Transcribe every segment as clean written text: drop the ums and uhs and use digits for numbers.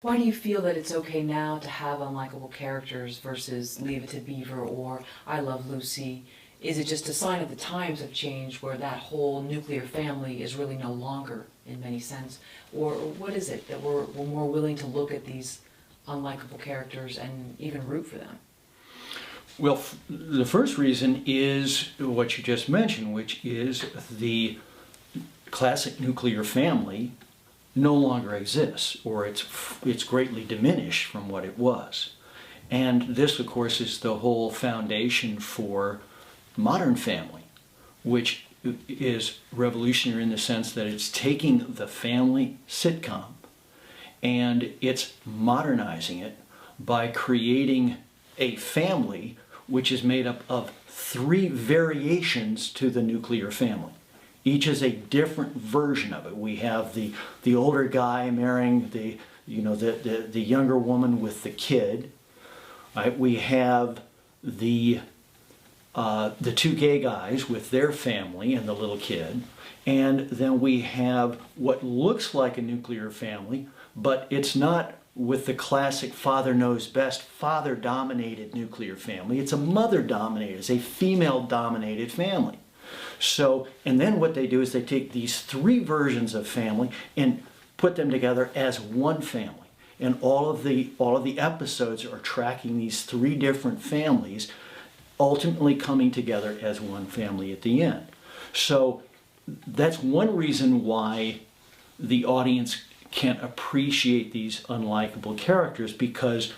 Why do you feel that it's okay now to have unlikable characters versus Leave It to Beaver or I Love Lucy? Is it just a sign of the times have changed where that whole nuclear family is really no longer in many sense? Or what is it that we're more willing to look at these unlikable characters and even root for them? Well, the first reason is what you just mentioned, which is the classic nuclear family no longer exists, or it's greatly diminished from what it was. And this, of course, is the whole foundation for Modern Family, which is revolutionary in the sense that it's taking the family sitcom and it's modernizing it by creating a family which is made up of 3 variations to the nuclear family. Each is a different version of it. We have the older guy marrying the younger woman with the kid. Right? We have the 2 gay guys with their family and the little kid, and then we have what looks like a nuclear family, but it's not with the classic father knows best, father-dominated nuclear family. It's a mother-dominated, it's a female-dominated family. So, and then what they do is they take these 3 versions of family and put them together as one family. And all of the episodes are tracking these 3 different families, ultimately coming together as one family at the end. So that's one reason why the audience can appreciate these unlikable characters, because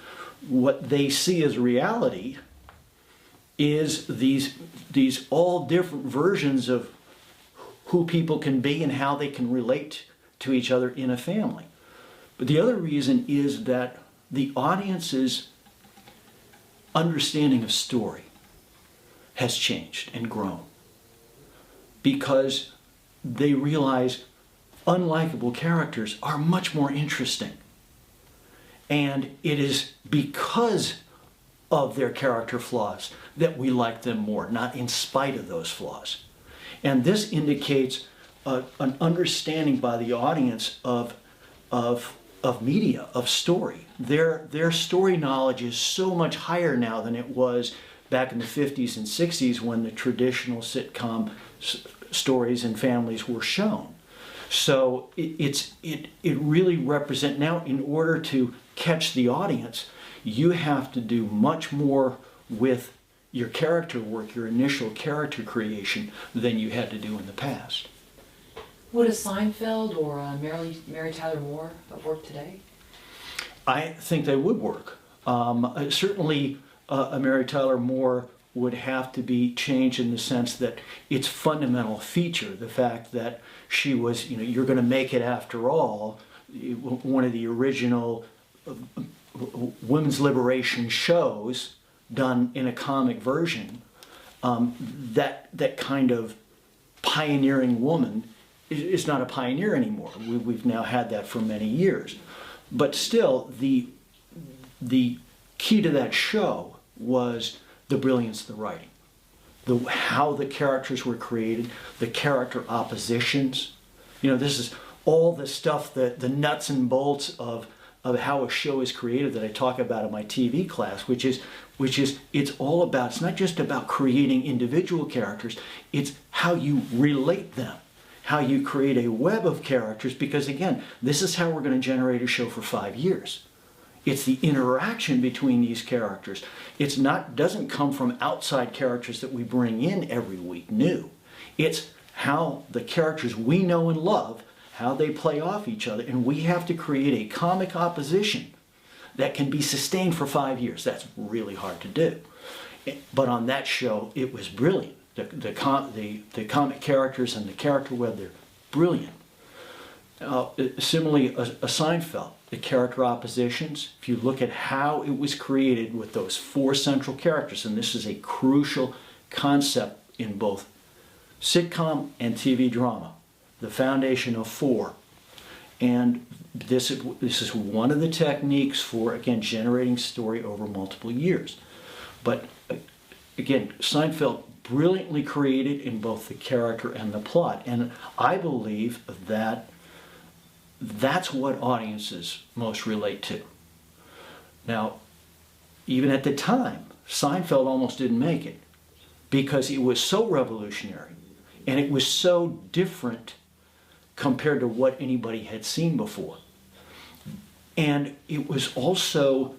what they see as reality is these all different versions of who people can be and how they can relate to each other in a family. But the other reason is that the audience's understanding of story has changed and grown, because they realize unlikable characters are much more interesting. And it is because of their character flaws that we like them more, not in spite of those flaws. And this indicates an understanding by the audience of media, of story. Their story knowledge is so much higher now than it was back in the 50s and 60s when the traditional sitcom stories and families were shown. So it really represents, now in order to catch the audience, you have to do much more with your character work, your initial character creation, than you had to do in the past. Would a Seinfeld or a Mary Tyler Moore have worked today? I think they would work. Certainly a Mary Tyler Moore would have to be changed in the sense that its fundamental feature, the fact that she was, you're going to make it after all, one of the original women's liberation shows done in a comic version, that kind of pioneering woman is not a pioneer anymore. We've now had that for many years. But still, the key to that show was the brilliance of the writing, how the characters were created, the character oppositions. This is all the stuff, the nuts and bolts of how a show is created that I talk about in my TV class, which is it's all about, it's not just about creating individual characters, it's how you relate them, how you create a web of characters, because again, this is how we're going to generate a show for 5 years. It's the interaction between these characters. Doesn't come from outside characters that we bring in every week new. It's how the characters we know and love, how they play off each other, and we have to create a comic opposition that can be sustained for 5 years. That's really hard to do. But on that show, it was brilliant. The comic characters and the character web, they're brilliant. Similarly, a Seinfeld, the character oppositions, if you look at how it was created with those 4 central characters, and this is a crucial concept in both sitcom and TV drama, the foundation of 4. And this is one of the techniques for, again, generating story over multiple years. But again, Seinfeld brilliantly created in both the character and the plot. And I believe that that's what audiences most relate to. Now, even at the time, Seinfeld almost didn't make it because it was so revolutionary and it was so different compared to what anybody had seen before. And it was also,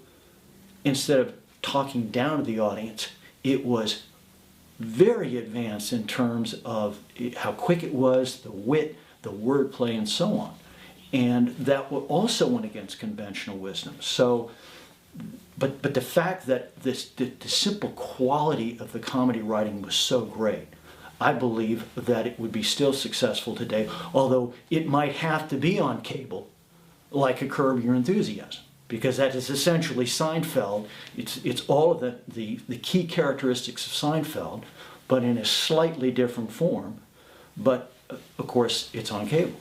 instead of talking down to the audience, it was very advanced in terms of how quick it was, the wit, the wordplay, and so on. And that also went against conventional wisdom. So, but the fact that the simple quality of the comedy writing was so great, I believe that it would be still successful today, although it might have to be on cable, like a Curb Your Enthusiasm, because that is essentially Seinfeld. It's all of the key characteristics of Seinfeld, but in a slightly different form. But of course, it's on cable.